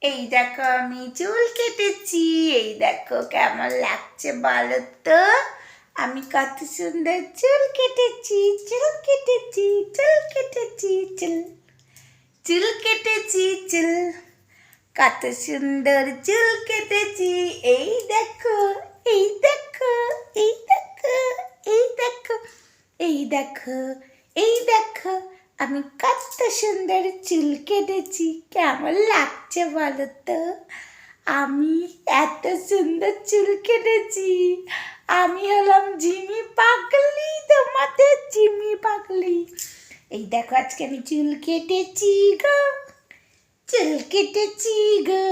এই দেখো আমি চুল কেটেছি। এই দেখো কেমন লাগছে বলো তো। আমি কত সুন্দর চুল কেটেছি, চুল কেটেছি, চুল কেটেছি, চুল চুল কেটেছি, চুল কত সুন্দর চুল কেটেছি। এই দেখো, এই দেখো, এই দেখো, এই দেখো, এই দেখো, এই দেখো, আমি কত সুন্দর চুল কেটেছি। কেমন লাগছে বলো তো। আমি এত সুন্দর চুল কেটেছি। আমি হলাম জিমি পাগলি, তোমাদের জিমি পাগলি। এই দেখো আজকে আমি চুল কেটেছি গো, চুল কেটেছি গো,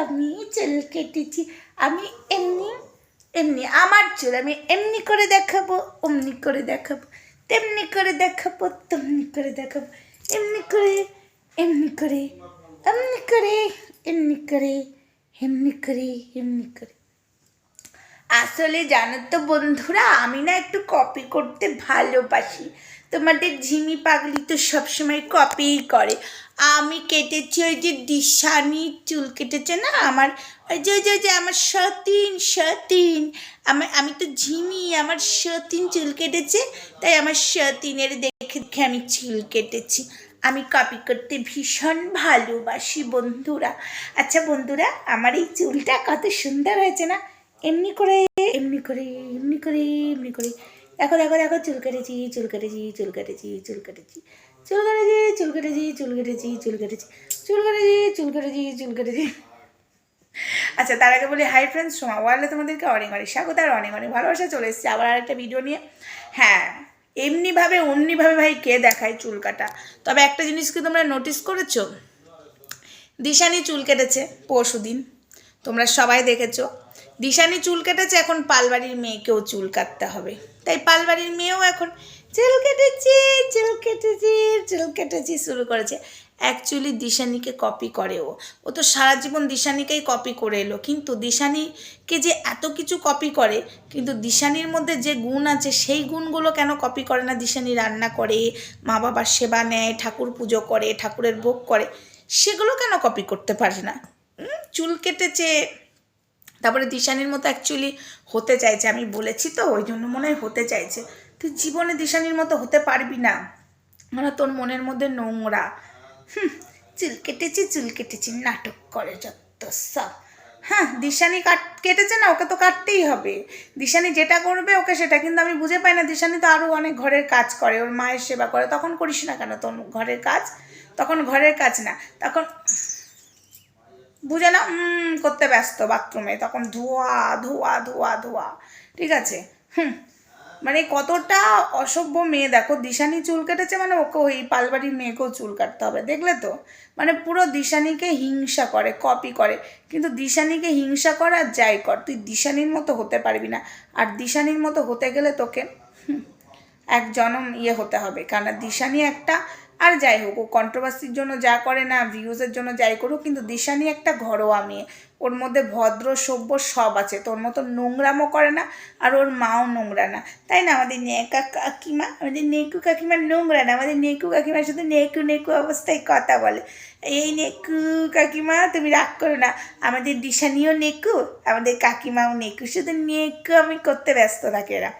আমি চুল কেটেছি। আমি এমনি এমনি আমার চুল আমি এমনি করে দেখাবো, অমনি করে দেখাবো, তেমনি করে দেখাবো, তেমনি করে দেখাবো, এমনি করে, এমনি করে, এমনি করে, এমনি করে, এমনি করে, এমনি করে। আসলে জানো তো বন্ধুরা, আমি না একটু কপি করতে ভালোবাসি। তোমাদের ঝিমি পাগলি তো সবসময় কপিই করে। আমি কেটেছি ওই যে দিশানি চুল কেটেছে না আমার, ওই যে যে আমার সতীন সতীন, আমি তো ঝিমি, আমার সতীন চুল কেটেছে, তাই আমার সতীনের দেখে দেখে আমি চুল কেটেছি। আমি কপি করতে ভীষণ ভালোবাসি বন্ধুরা। আচ্ছা বন্ধুরা, আমার এই চুলটা কত সুন্দর হয়েছে না। এমনি করে, এমনি করে, এমনি করে, এমনি করে। দেখো দেখো দেখো, চুল কেটেছি, চুল কেটেছি, চুল কেটেছি, চুল কেটেছি, চুল কেটেছি, চুল কেটেছি, চুল কেটেছি, চুল কেটেছি, চুল কেটেছি, চুল কেটেছি, চুল কেটেছি। আচ্ছা তার আগে বলি হাই ফ্রেন্ডস, সোমা ওয়ার্ল্ডে তোমাদেরকে অনেক অনেক স্বাগত আর অনেক অনেক ভালোবাসা। চলে এসেছি আবার আরেকটা ভিডিও নিয়ে। হ্যাঁ, এমনিভাবে অমনিভাবে ভাই কে দেখায় চুল কাটা। তবে একটা জিনিস কি তোমরা নোটিস করেছো, দিশানি চুল কেটেছে পরশুদিন, তোমরা সবাই দেখেছো। দিশানি চুল কেটেছে, এখন পালবাড়ির মেয়েকেও চুল কাটতে হবে। তাই পালবাড়ির মেয়েও এখন চুল কেটেছি, চুল কেটেছি, চুল কেটেছি শুরু করেছে। অ্যাকচুয়ালি দিশানিকে কপি করে ও তো সারা জীবন দিশানিকেই কপি করে এলো, কিন্তু দিশানিকে যে এত কিছু কপি করে, কিন্তু দিশানির মধ্যে যে গুণ আছে সেই গুণগুলো কেন কপি করে না। দিশানি রান্না করে, মা বাবার সেবা নেয়, ঠাকুর পুজো করে, ঠাকুরের ভোগ করে, সেগুলো কেন কপি করতে পারে না। চুল কেটেছে, তারপরে দিশানির মতো অ্যাকচুয়ালি হতে চাইছে, আমি বলেছি তো, ওই জন্য মনে হয় হতে চাইছে। তুই জীবনে দিশানির মতো হতে পারবি না, মানে তোর মনের মধ্যে নোংরা। চুল কেটেছি নাটক করে যত সব। হ্যাঁ, দিশানি কেটেছে না, ওকে তো কাটতেই হবে। দিশানি যেটা করবে ওকে সেটা, কিন্তু আমি বুঝে পাই না, দিশানি তো আরও অনেক ঘরের কাজ করে, ওর মায়ের সেবা করে, তখন করিস না কেন তোর ঘরের কাজ? তখন ঘরের কাজ না, তখন বুঝে না করতে ব্যস্ত বাথরুমে, তখন ধোয়া ধোয়া ধোয়া ধোয়া। ঠিক আছে। মানে কতটা অসভ্য মেয়ে দেখো। দিশানি চুল কেটেছে মানে ওকে ওই পালবাড়ির মেয়েকেও চুল কাটতে হবে, দেখলে তো। মানে পুরো দিশানিকে হিংসা করে, কপি করে। কিন্তু দিশানিকে হিংসা কর আর যাই কর, তুই দিশানির মতো হতে পারবি না। আর দিশানির মতো হতে গেলে তোকে এক জনম হতে হবে, কারণ দিশানি একটা, আর যাই হোক ও কন্ট্রোভার্সির জন্য যা করে না, ভিউজের জন্য যাই করুক, কিন্তু দিশানি একটা ঘরোয়া মেয়ে। ওর মধ্যে ভদ্র সভ্য সব আছে, তোর মতো নোংরামও করে না, আর ওর মাও নোংরা না, তাই না? আমাদের নেকা কাকিমা, আমাদের নেকু কাকিমা নোংরা না, আমাদের নেকু কাকিমা শুধু নেকু নেকু অবস্থায় কথা বলে। এই নেকু কাকিমা তুমি রাগ করো না, আমাদের দিশানিও নেকু, আমাদের কাকিমাও নেকু, শুধু নেকু আমি করতে ব্যস্ত থাকে এরা।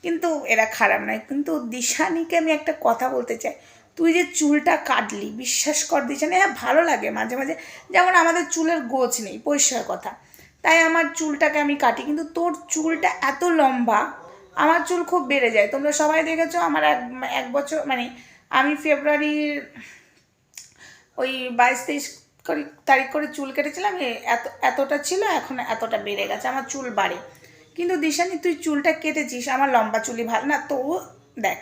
কিন্তু এরা খারাপ নয়। কিন্তু দিশানিকে আমি একটা কথা বলতে চাই, তুই যে চুলটা কাটলি, বিশ্বাস কর দিশানি, হ্যাঁ ভালো লাগে মাঝে মাঝে, যেমন আমাদের চুলের গোছ নেই, পরিষ্কার কথা, তাই আমার চুলটাকে আমি কাটি, কিন্তু তোর চুলটা এত লম্বা, আমার চুল খুব বেড়ে যায়। তোমরা সবাই দেখেছো আমার এক বছর, মানে আমি ফেব্রুয়ারির ওই 22-23 তারিখ করে চুল কেটেছিলাম, এতটা ছিল, এখন এতটা বেড়ে গেছে, আমার চুল বাড়ে। কিন্তু দিশানি তুই চুলটা কেটেছিস, আমার লম্বা চুলই ভালো না তো, দেখ,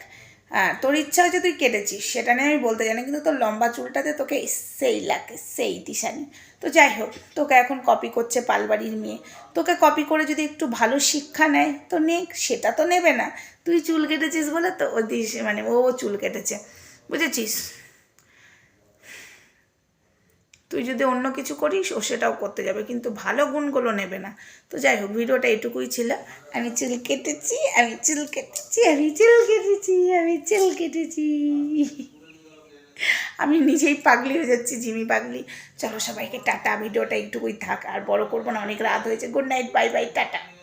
হ্যাঁ তোর ইচ্ছা হয়েছে তুই কেটেছিস, সেটা নিয়ে আমি বলতে জানি, কিন্তু তোর লম্বা চুলটাতে তোকে সেই লাগে, সেই দিশানি। তো যাই হোক, তোকে এখন কপি করছে পালবাড়ির মেয়ে, তোকে কপি করে যদি একটু ভালো শিক্ষা নেয় তো নে, সেটা তো নেবে না। তুই চুল কেটেছিস বলে তো ও মানে ও চুল কেটেছে, বুঝেছিস? তুই যদি অন্য কিছু করিস ও সেটাও করতে যাবে, কিন্তু ভালো গুণগুলো নেবে না। তো যাই হোক, ভিডিওটা এটুকুই ছিল। আমি চুল কেটেছি, আমি চুল কেটেছি, আমি চুল কেটেছি, আমি চুল কেটেছি। আমি নিজেই পাগলি হয়ে যাচ্ছি, জিমি পাগলি। চলো সবাইকে টাটা, ভিডিওটা একটুকুই থাক, আর বড় করবো না, অনেক রাত হয়েছে। Good night, bye bye, tata.